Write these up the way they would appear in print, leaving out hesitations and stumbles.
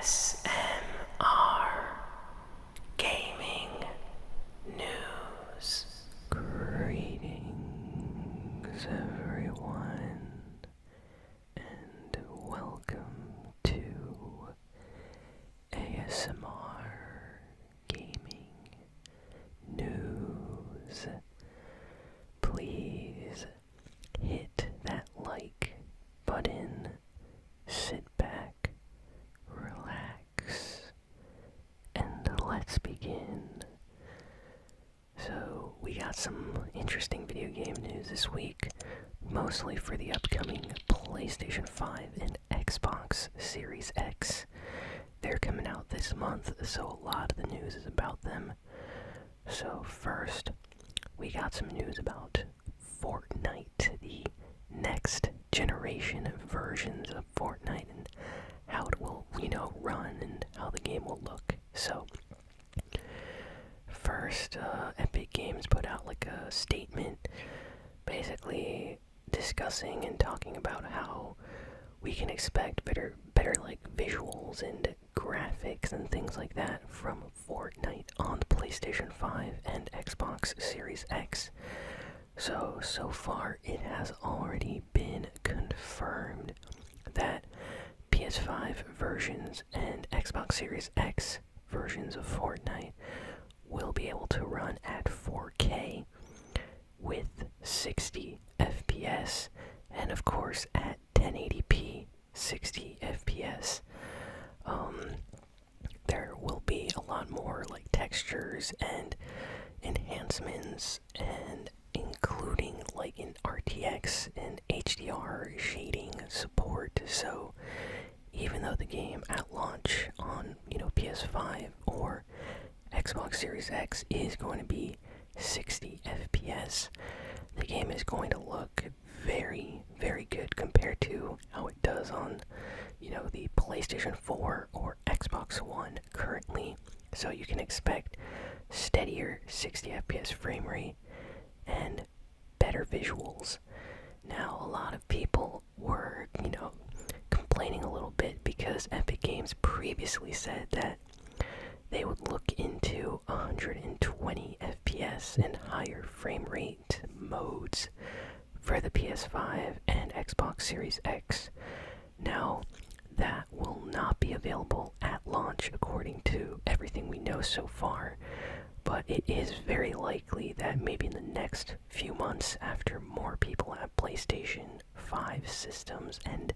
ASMRGaming News. Greetings, everyone, and welcome to ASMRGaming News. Please hit that like button, sit back, relax, and let's begin. So, we got some interesting video game news this week, mostly for the upcoming PlayStation 5 and Xbox Series X. They're coming out this month, so a lot of the news is about them. So first, we got some news about Fortnite, the next generation versions of Fortnite, and how it will, run and how the game will look. So, first, Epic Games put out like a statement basically discussing and talking about how we can expect better like visuals and graphics and things like that from Fortnite on the PlayStation 5 and Xbox Series X. So far it has already been confirmed that PS5 versions and Xbox Series X versions of Fortnite will be able to run at 4K with 60 FPS and of course at 1080p 60 FPS. There will be a lot more like textures and enhancements, and including like in RTX and HDR shading support. So even though the game at launch on PS5 or Xbox Series X is going to be 60 FPS, the game is going to look very, very good compared to how it does on the PlayStation 4 or Xbox One currently. So you can expect steadier 60 FPS frame rate and better visuals. Now, a lot of people were, complaining a little bit because Epic Games previously said that they would look into 120 FPS and higher frame rate modes for the PS5 and Xbox Series X. Now, that will not be available at launch according to everything we know so far, but it is very likely that maybe in the next few months, after more people have PlayStation 5 systems and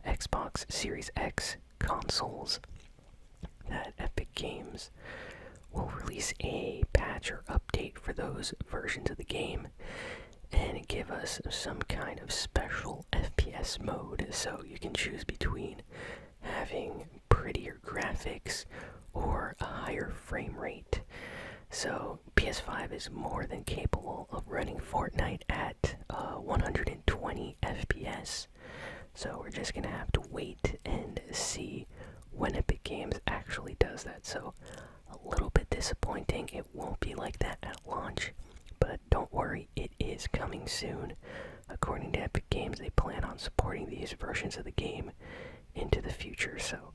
Xbox Series X consoles, that Epic Games will release a patch or update for those versions of the game and give us some kind of special FPS mode, so you can choose between having prettier graphics or a higher frame rate. So PS5 is more than capable of running Fortnite at 120 FPS. So we're just gonna have to wait and see when Epic Games actually does that. So a little bit disappointing. It won't be like that at launch, but don't worry, it is coming soon. According to Epic Games, they plan on supporting these versions of the game into the future. So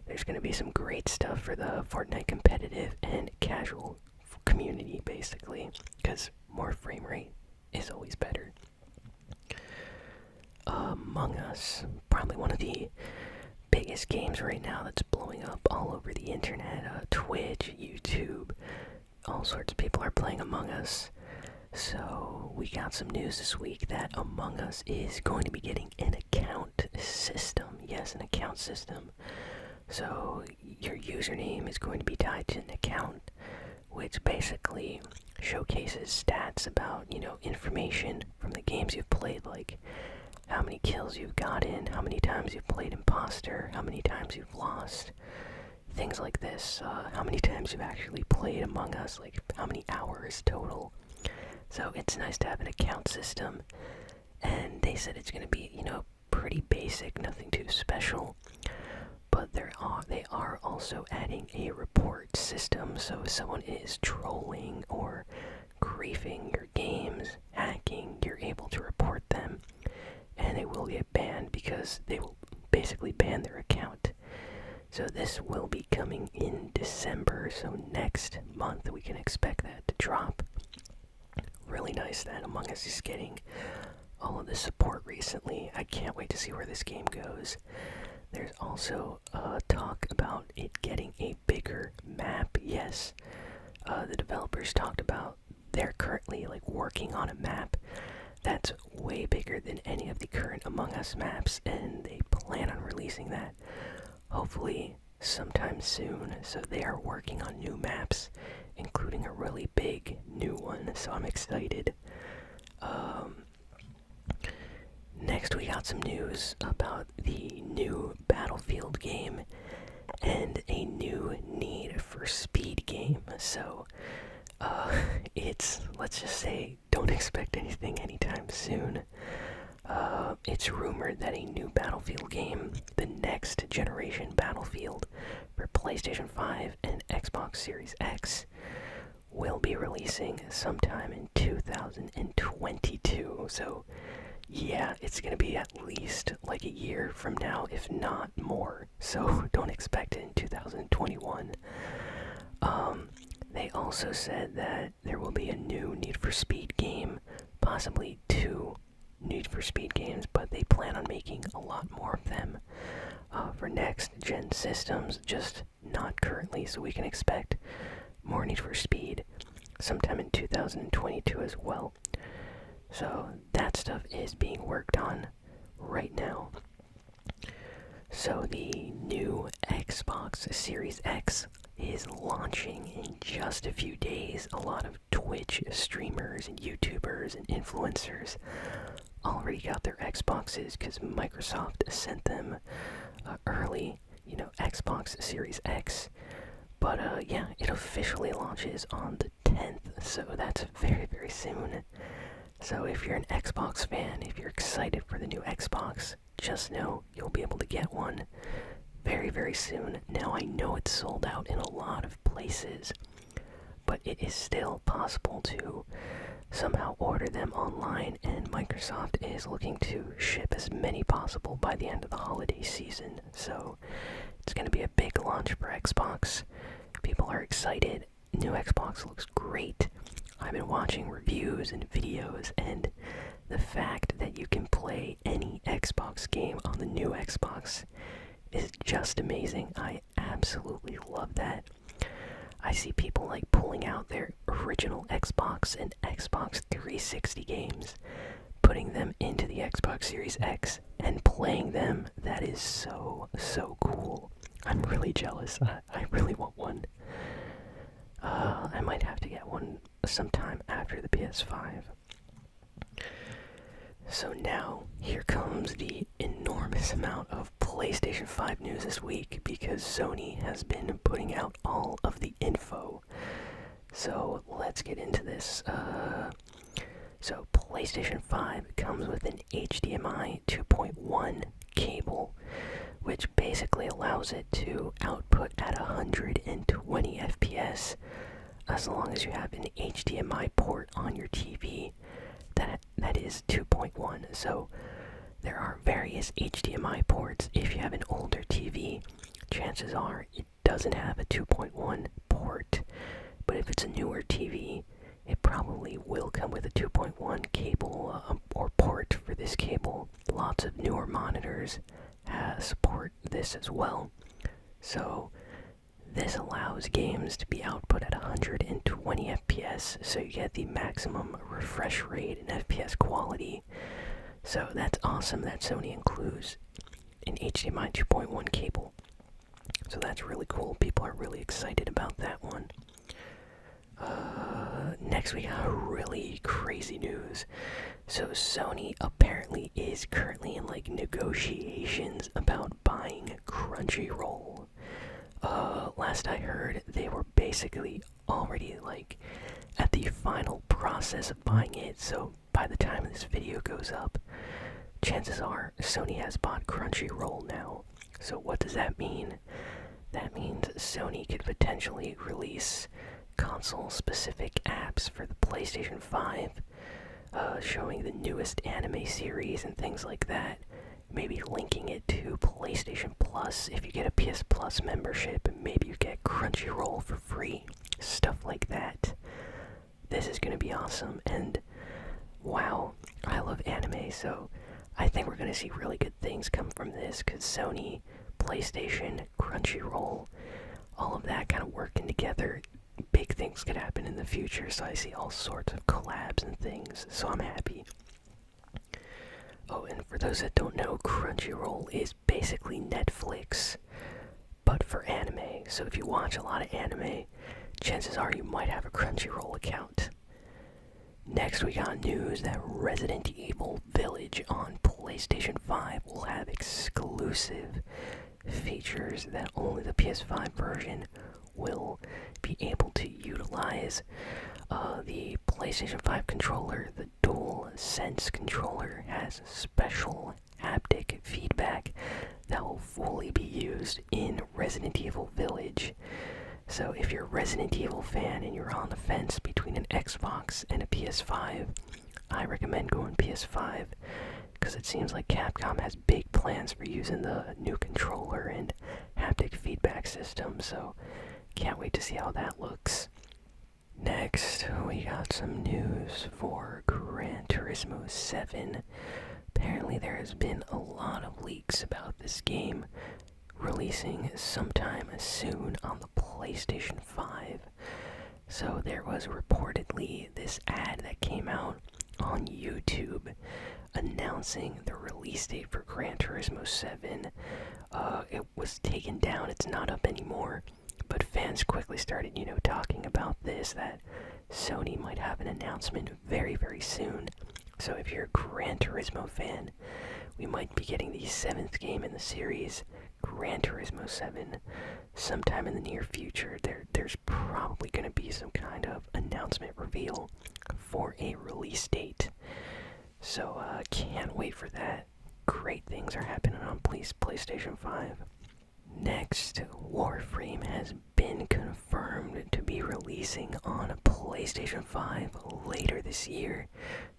there's going to be some great stuff for the Fortnite competitive and casual community, basically, because more frame rate is always better. Among Us, probably one of the biggest games right now that's blowing up all over the internet. Twitch, YouTube, all sorts of people are playing Among Us. So we got some news this week that Among Us is going to be getting an account system. Yes, an account system. So your username is going to be tied to an account, which basically showcases stats about, information from the games you've played, like how many kills you've gotten, how many times you've played imposter, how many times you've lost, things like this, how many times you've actually played Among Us, like how many hours total. So it's nice to have an account system, and they said it's going to be, pretty basic, nothing too special. But they are also adding a report system, so if someone is trolling or griefing your games, hacking, you're able to report them, and they will get banned because they will basically ban their account. So this will be coming in December, so next month we can expect that to drop. Really nice that Among Us is getting all of the support recently. I can't wait to see where this game goes. There's also talk about it getting a bigger map. Yes, the developers talked about they're currently like working on a map that's way bigger than any of the current Among Us maps, and they plan on releasing that hopefully sometime soon. So they are working on new maps, including a really big new one, so I'm excited. Next we got some news about the new Battlefield game and a new Need for Speed game. So let's just say, don't expect anything anytime soon. It's rumored that a new Battlefield game, the next generation Battlefield for PlayStation 5 and Xbox Series X, will be releasing sometime in 2022. So yeah, it's gonna be at least like a year from now, if not more. So don't expect it in 2021. They also said that there will be a new Need for Speed game, possibly 2 Need for Speed games, but they plan on making a lot more of them for next-gen systems, just not currently, so we can expect more Need for Speed sometime in 2022 as well. So that stuff is being worked on right now. So the new Xbox Series X is launching in just a few days. A lot of Twitch streamers and YouTubers and influencers already got their Xboxes because Microsoft sent them early, Xbox Series X. But yeah, it officially launches on the 10th, so that's very, very soon. So if you're an Xbox fan, if you're excited for the new Xbox, just know you'll be able to get one very, very soon. Now, I know it's sold out in a lot of places, but it is still possible to somehow order them online, and Microsoft is looking to ship as many possible by the end of the holiday season. So it's going to be a big launch for Xbox. People are excited. New Xbox looks great. I've been watching reviews and videos, and the fact that you can play any Xbox game on the new Xbox is just amazing. I absolutely love that. I see people like pulling out their original Xbox and Xbox 360 games, putting them into the Xbox Series X and playing them. That is so, so cool. I'm really jealous. I really want one. I might have to get one sometime after the PS5. So now, here comes the enormous amount of PlayStation 5 news this week, because Sony has been putting out all of the info. So let's get into this. So PlayStation 5 comes with an HDMI 2.1 cable, which basically allows it to output at 120 FPS, as long as you have an HDMI port on your TV. That is 2.1. So there are various HDMI ports. If you have an older TV, chances are it doesn't have a 2.1 port. But if it's a newer TV, it probably will come with a 2.1 cable or port for this cable. Lots of newer monitors support this as well. So this allows games to be output at 120 FPS, so you get the maximum refresh rate and FPS quality. So that's awesome that Sony includes an HDMI 2.1 cable. So that's really cool. People are really excited about that one. Next we got really crazy news. So Sony apparently is currently in negotiations about buying Crunchyroll. Last I heard, they were basically already at the final process of buying it. So by the time this video goes up, chances are Sony has bought Crunchyroll now. So what does that mean? That means Sony could potentially release console-specific apps for the PlayStation 5, showing the newest anime series and things like that, maybe linking it to PlayStation Plus if you get a PS Plus membership, and maybe you get Crunchyroll for free, stuff like that. This is gonna be awesome, and wow, I love anime, so I think we're gonna see really good things come from this, because Sony, PlayStation, Crunchyroll, all of that kind of working together, big things could happen in the future, so I see all sorts of collabs and things, so I'm happy. Oh, and for those that don't know, Crunchyroll is basically Netflix, but for anime. So if you watch a lot of anime, chances are you might have a Crunchyroll account. Next, we got news that Resident Evil Village on PlayStation 5 will have exclusive features that only the PS5 version will be able to utilize. The PlayStation 5 controller, the DualSense controller, has special haptic feedback that will fully be used in Resident Evil Village. So if you're a Resident Evil fan and you're on the fence between an Xbox and a PS5, I recommend going PS5, because it seems like Capcom has big plans for using the new controller and haptic feedback system, so can't wait to see how that looks. Next, we got some news for Gran Turismo 7. Apparently there has been a lot of leaks about this game releasing sometime soon on the PlayStation 5. So there was reportedly this ad that came out on YouTube announcing the release date for Gran Turismo 7. It was taken down, it's not up anymore. But fans quickly started, talking about this, that Sony might have an announcement very, very soon. So if you're a Gran Turismo fan, we might be getting the 7th game in the series, Gran Turismo 7, sometime in the near future. There's probably going to be some kind of announcement reveal for a release date. So can't wait for that. Great things are happening on PlayStation 5. Next, Warframe has been confirmed to be releasing on PlayStation 5 later this year.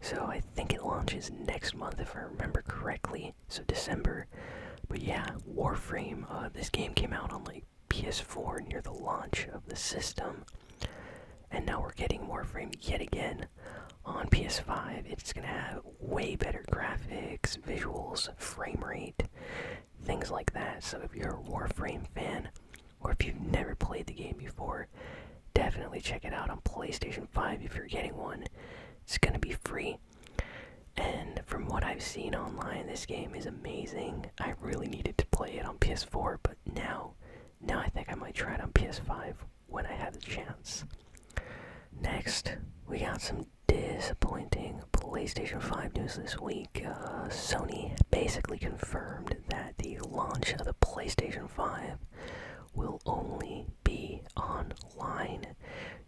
So I think it launches next month if I remember correctly, so December. But yeah, Warframe, this game came out on like PS4 near the launch of the system. And now we're getting Warframe yet again on PS5. It's gonna have way better graphics, visuals, frame rate, things like that. So if you're a Warframe fan, or if you've never played the game before, definitely check it out on PlayStation 5 if you're getting one. It's gonna be free. And from what I've seen online, this game is amazing. I really needed to play it on PS4, but now I think I might try it on PS5 when I have the chance. Next, we got some disappointing PlayStation 5 news this week. Sony basically confirmed that the launch of the PlayStation 5 will only be online.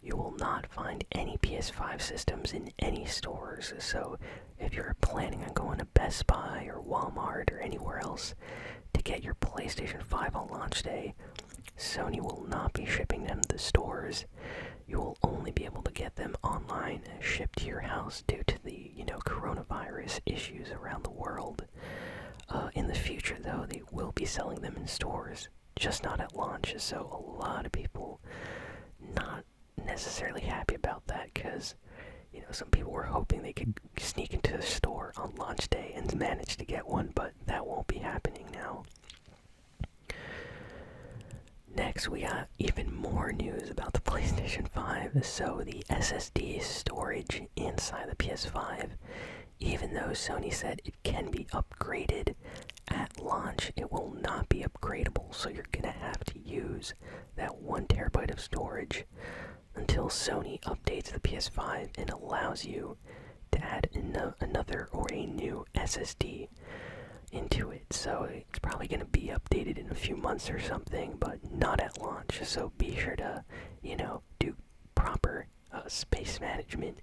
You will not find any PS5 systems in any stores, so if you're planning on going to Best Buy or Walmart or anywhere else to get your PlayStation 5 on launch day, Sony will not be shipping them to the stores. You will only be able to get them online and shipped to your house due to the, coronavirus issues around the world. In the future, though, they will be selling them in stores, just not at launch. So a lot of people not necessarily happy about that, because, some people were hoping they could sneak into the store on launch day and manage to get one, but that won't be happening now. Next, we got even more news about the PlayStation 5. So the SSD storage inside the PS5, even though Sony said it can be upgraded at launch, it will not be upgradable. So you're gonna have to use that 1 terabyte of storage until Sony updates the PS5 and allows you to add another or a new SSD into it. So it's probably going to be updated in a few months or something, but not at launch. So be sure to, do proper space management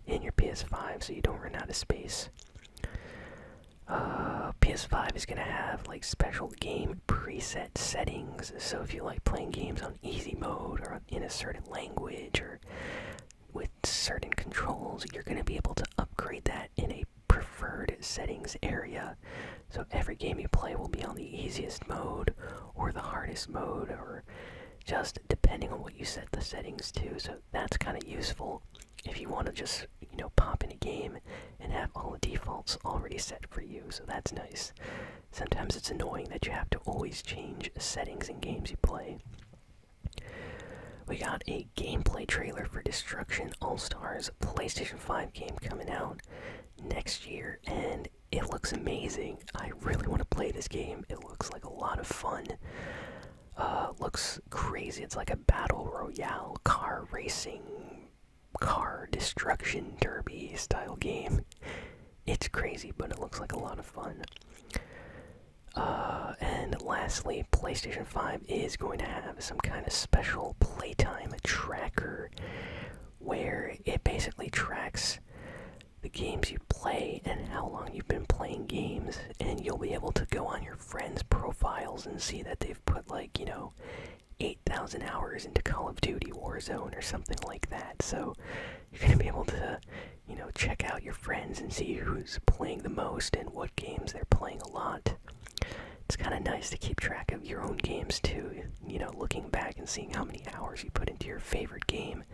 in your PS5 so you don't run out of space. PS5 is going to have like special game preset settings, so if you like playing games on easy mode or in a certain language or with certain controls, you're going to be able to upgrade that in a preferred settings area. So every game you play will be on the easiest mode or the hardest mode, or just depending on what you set the settings to. So that's kind of useful if you want to just, pop in a game and have all the defaults already set for you. So that's nice. Sometimes it's annoying that you have to always change settings in games you play. We got a gameplay trailer for Destruction All-Stars PlayStation 5 game coming out next year, and it looks amazing. I really want to play this game. It looks like a lot of fun. Looks crazy. It's like a battle royale, car racing, car destruction derby style game. It's crazy, but it looks like a lot of fun. And lastly, PlayStation 5 is going to have some kind of special playtime tracker where it basically tracks the games you play and how long you've been playing games, and you'll be able to go on your friends' profiles and see that they've put 8,000 hours into Call of Duty Warzone or something like that. So you're going to be able to, check out your friends and see who's playing the most and what games they're playing a lot. It's kind of nice to keep track of your own games too, looking back and seeing how many hours you put into your favorite game.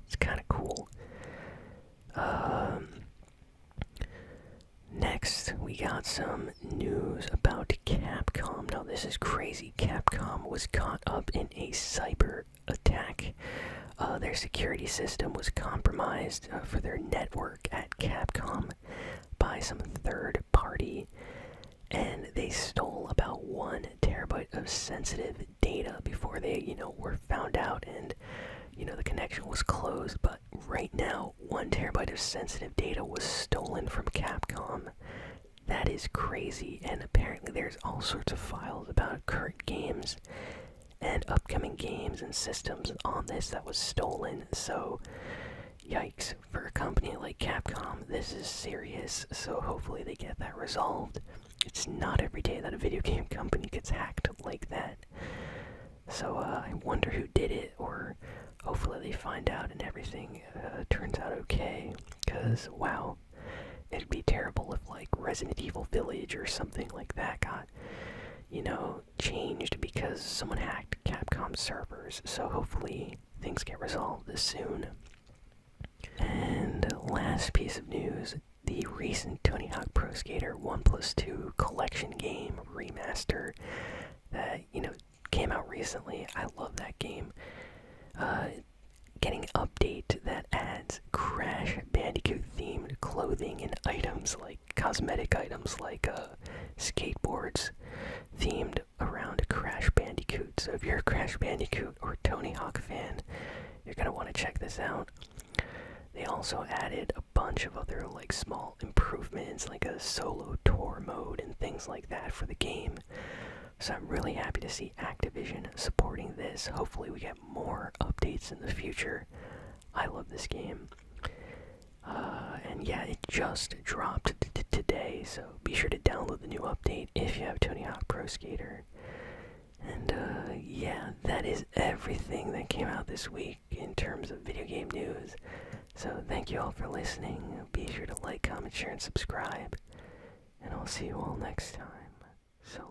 It's kind of cool. Next, we got some news about Capcom. Now, this is crazy. Capcom was caught up in a cyber attack. Their security system was compromised for their network at Capcom by some third party, and they stole about 1 terabyte of sensitive data before they, were found out, and the connection was closed. But right now, 1 terabyte of sensitive data was stolen from Capcom. That is crazy, and apparently there's all sorts of files about current games and upcoming games and systems on this that was stolen. So yikes, for a company like Capcom, this is serious. So hopefully they get that resolved. It's not every day that a video game company gets hacked like that. So I wonder who did it, or hopefully they find out and everything turns out okay. Because, wow, it'd be terrible if Resident Evil Village or something like that got, changed because someone hacked Capcom servers. So hopefully things get resolved this soon. And last piece of news, the recent Tony Hawk Pro Skater 1+2 collection game remaster that, came out recently. I love that game. Getting an update that adds Crash Bandicoot themed clothing and items, like cosmetic items, like skateboards themed around Crash Bandicoot. So if you're a Crash Bandicoot or Tony Hawk fan, you're gonna want to check this out. They also added a bunch of other small improvements, like a solo tour mode and things like that for the game. So I'm really happy to see Activision supporting this. Hopefully we get more updates in the future. I love this game. And yeah, it just dropped today, so be sure to download the new update if you have Tony Hawk Pro Skater. And yeah, that is everything that came out this week in terms of video game news. So thank you all for listening. Be sure to like, comment, share, and subscribe. And I'll see you all next time. So